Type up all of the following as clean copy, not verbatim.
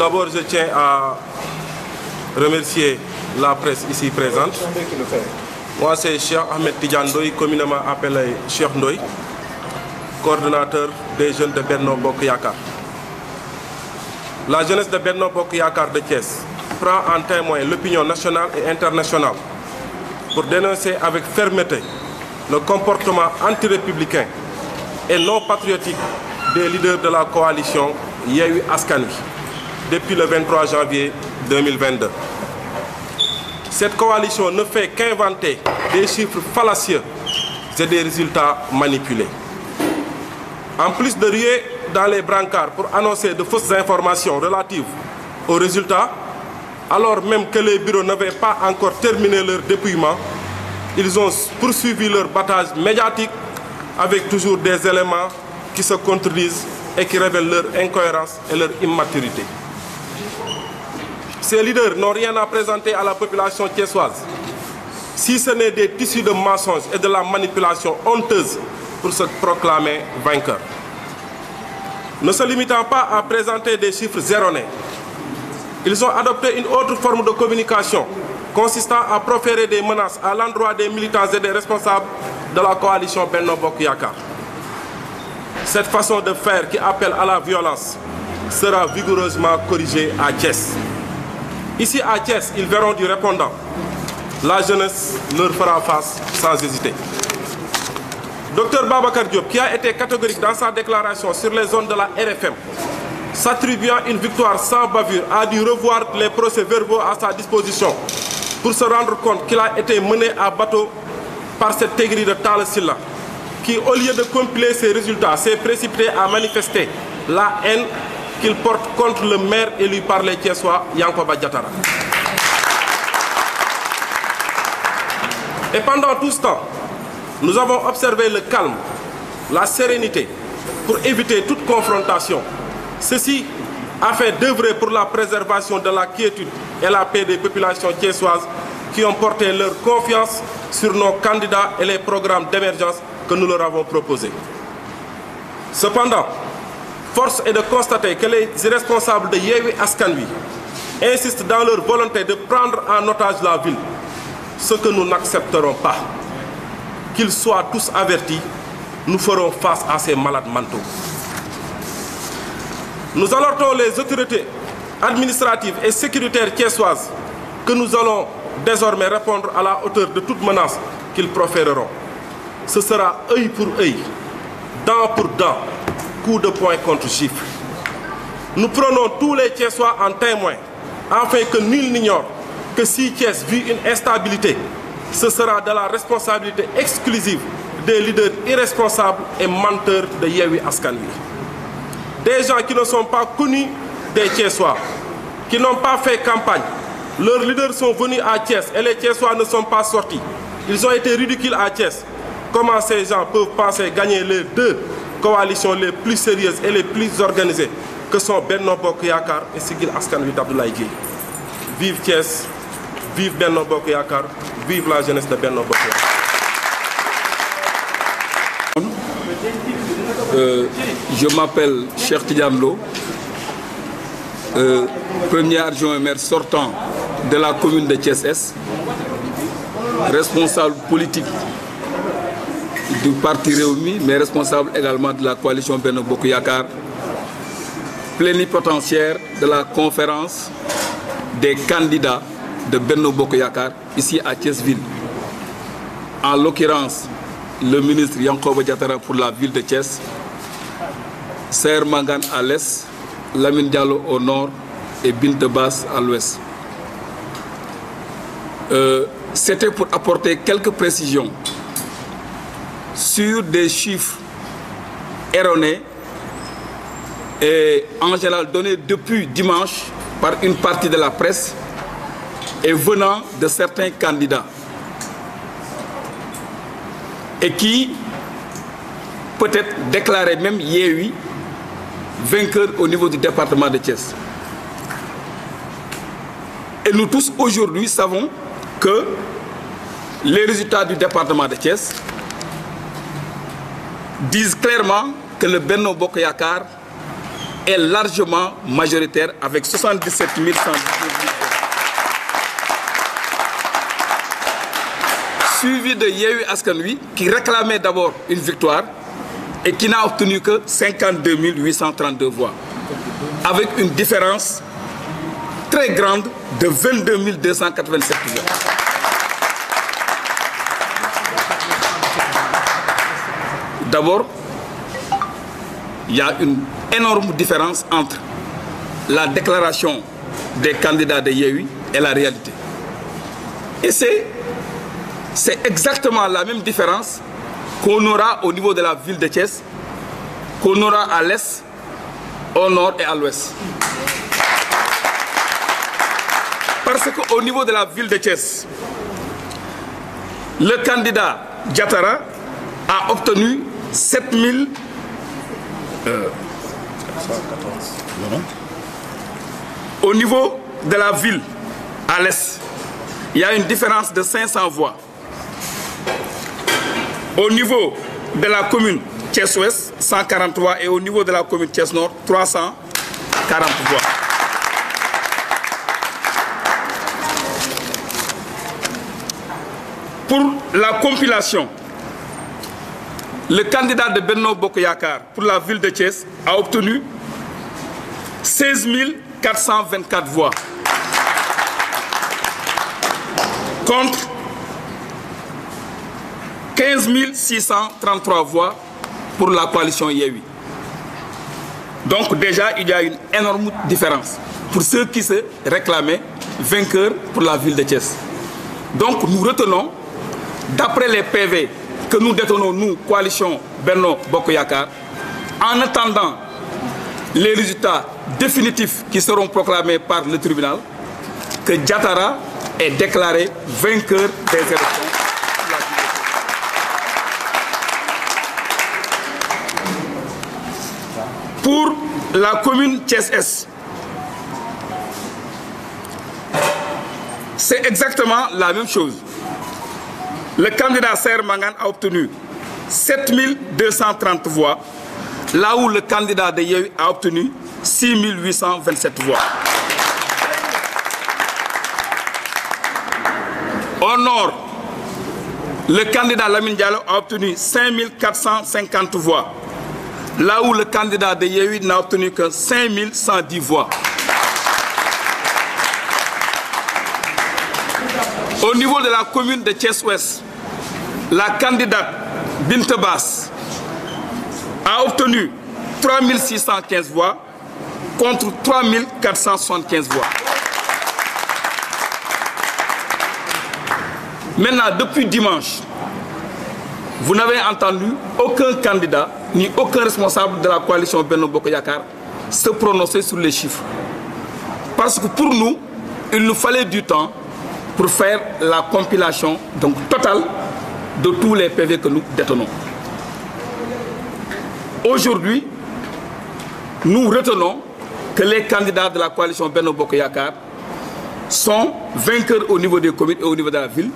d'abord, je tiens à remercier la presse ici présente. Moi, c'est Cheikh Ahmed Tidiane Ndoye, communément appelé Cheikh Ndoye, coordonnateur des jeunes de Benno Bokk Yakaar. La jeunesse de Benno Bokk Yakaar de Thiès prend en témoin l'opinion nationale et internationale pour dénoncer avec fermeté le comportement anti-républicain et non patriotique des leaders de la coalition Yewwi Askan Wi depuis le 23 janvier 2022. Cette coalition ne fait qu'inventer des chiffres fallacieux et des résultats manipulés. En plus de ruer dans les brancards pour annoncer de fausses informations relatives aux résultats, alors même que les bureaux n'avaient pas encore terminé leur dépouillement, ils ont poursuivi leur battage médiatique avec toujours des éléments qui se contredisent et qui révèlent leur incohérence et leur immaturité. Ces leaders n'ont rien à présenter à la population thiessoise, si ce n'est des tissus de mensonges et de la manipulation honteuse pour se proclamer vainqueurs. Ne se limitant pas à présenter des chiffres erronés, ils ont adopté une autre forme de communication consistant à proférer des menaces à l'endroit des militants et des responsables de la coalition Benno Bokk Yakaar. Cette façon de faire qui appelle à la violence sera vigoureusement corrigée à Thiès. Ici à Thiès, ils verront du répondant. La jeunesse leur fera face sans hésiter. Dr Babacar Diop, qui a été catégorique dans sa déclaration sur les zones de la RFM, s'attribuant une victoire sans bavure, a dû revoir les procès-verbaux à sa disposition pour se rendre compte qu'il a été mené à bateau par cette aigrie de Talla Sylla, qui, au lieu de compiler ses résultats, s'est précipité à manifester la haine qu'il porte contre le maire élu par les Thiessois, Yankoba Diattara. Et pendant tout ce temps, nous avons observé le calme, la sérénité, pour éviter toute confrontation. Ceci afin d'œuvrer pour la préservation de la quiétude et la paix des populations thiessoises qui ont porté leur confiance sur nos candidats et les programmes d'émergence que nous leur avons proposés. Cependant, force est de constater que les responsables de Yewwi Askan Wi insistent dans leur volonté de prendre en otage la ville, ce que nous n'accepterons pas. Qu'ils soient tous avertis, nous ferons face à ces malades mentaux. Nous alertons les autorités administratives et sécuritaires thiessoises que nous allons désormais répondre à la hauteur de toute menace qu'ils proféreront. Ce sera œil pour œil, dent pour dent, coup de poing contre gifle. Nous prenons tous les Thiessois en témoin, afin que nul n'ignore que si Thiès vit une instabilité, ce sera de la responsabilité exclusive des leaders irresponsables et menteurs de Yewwi Askan Wi. Des gens qui ne sont pas connus des Thiessois, qui n'ont pas fait campagne. Leurs leaders sont venus à Thiès et les Thiessois ne sont pas sortis. Ils ont été ridicules à Thiès. Comment ces gens peuvent penser gagner les deux coalitions les plus sérieuses et les plus organisées que sont Benno Bokk Yakaar et Siggil Askan Wi d'Abdoulaye Dièye. Vive Thiès, vive Benno Bokk Yakaar, vive la jeunesse de Benno Bokk Yakaar. Je m'appelle Cheikh Tidiane Lo, premier adjoint maire sortant de la commune de Thiès-Est, responsable politique du parti Rewmi, mais responsable également de la coalition Benno Bokk Yakaar, plénipotentiaire de la conférence des candidats de Benno Bokk Yakaar ici à Thiès-Ville. En l'occurrence, le ministre Yankoba Diattara pour la ville de Thiès, Saër Mangane à l'est, Lamine Diallo au nord et Binte Basse à l'ouest. C'était pour apporter quelques précisions sur des chiffres erronés et en général donnés depuis dimanche par une partie de la presse et venant de certains candidats et qui peut-être déclaraient même Yewwi vainqueur au niveau du département de Thiès. Et nous tous aujourd'hui savons que les résultats du département de Thiès disent clairement que le Benno Bokk Yakaar est largement majoritaire avec 77 119 voix. Suivi de Yewwi Askan Wi qui réclamait d'abord une victoire et qui n'a obtenu que 52 832 voix, avec une différence très grande de 22 287 voix. D'abord, il y a une énorme différence entre la déclaration des candidats de Yewwi et la réalité. Et c'est exactement la même différence qu'on aura au niveau de la ville de Thiès, qu'on aura à l'est, au nord et à l'ouest. Parce qu'au niveau de la ville de Thiès, le candidat Diatara a obtenu 7000. Au niveau de la ville, à l'est, il y a une différence de 500 voix. Au niveau de la commune Thiès-Ouest, 143, et au niveau de la commune Thiès-Nord, 340 voix. Pour la compilation, le candidat de Benno Bokk Yakaar pour la ville de Thiès a obtenu 16 424 voix contre 15 633 voix pour la coalition Yewwi. Donc déjà, il y a une énorme différence pour ceux qui se réclamaient vainqueurs pour la ville de Thiès. Donc nous retenons, d'après les PV que nous détenons, nous, coalition Benno Bokk Yakaar, en attendant les résultats définitifs qui seront proclamés par le tribunal, que Diatara est déclaré vainqueur des élections. Pour la commune Thiès-Est, c'est exactement la même chose. Le candidat Saër Mangane a obtenu 7230 voix, là où le candidat de Yewwi a obtenu 6827 voix. Au nord, le candidat Lamine Diallo a obtenu 5450 voix, là où le candidat de Yewwi n'a obtenu que 5110 voix. Au niveau de la commune de Thiès-Ouest, la candidate Binte Basse a obtenu 3615 voix contre 3475 voix. Maintenant, depuis dimanche, vous n'avez entendu aucun candidat ni aucun responsable de la coalition Benno Bokk Yakaar se prononcer sur les chiffres. Parce que pour nous, il nous fallait du temps pour faire la compilation donc totale de tous les PV que nous détenons. Aujourd'hui, nous retenons que les candidats de la coalition Benno Bokk Yakaar sont vainqueurs au niveau des communes et au niveau de la ville,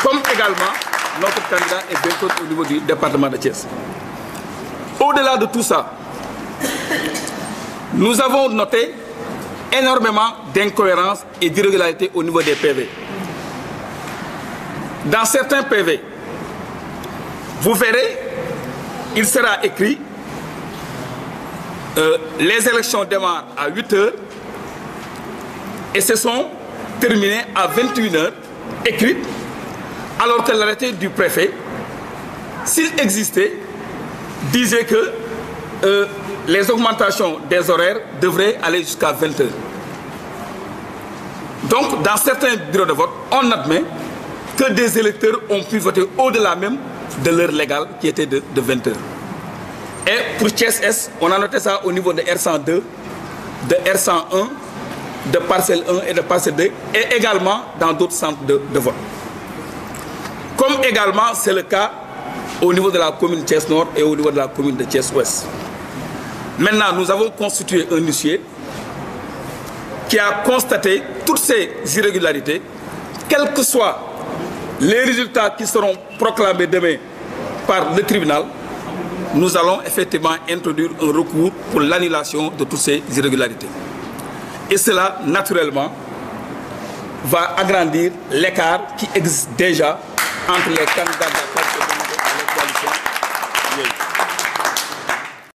comme également notre candidat est vainqueur au niveau du département de Thiès. Au-delà de tout ça, nous avons noté énormément d'incohérences et d'irrégularités au niveau des PV. Dans certains PV, vous verrez, il sera écrit les élections démarrent à 8 h et se sont terminées à 21 h, écrites, alors que l'arrêté du préfet, s'il existait, disait que les augmentations des horaires devraient aller jusqu'à 20 h. Donc, dans certains bureaux de vote, on admet que des électeurs ont pu voter au-delà même de l'heure légale qui était de 20 h. Et pour Thiès-Est, on a noté ça au niveau de R102, de R101, de parcelle 1 et de parcelle 2, et également dans d'autres centres de vote. Comme également c'est le cas au niveau de la commune Thiès-Nord et au niveau de la commune de Thiès-Ouest. Maintenant, nous avons constitué un huissier qui a constaté toutes ces irrégularités, quels que soient les résultats qui seront proclamés demain par le tribunal. nous allons effectivement introduire un recours pour l'annulation de toutes ces irrégularités. Et cela, naturellement, va agrandir l'écart qui existe déjà entre les candidats de la coalition.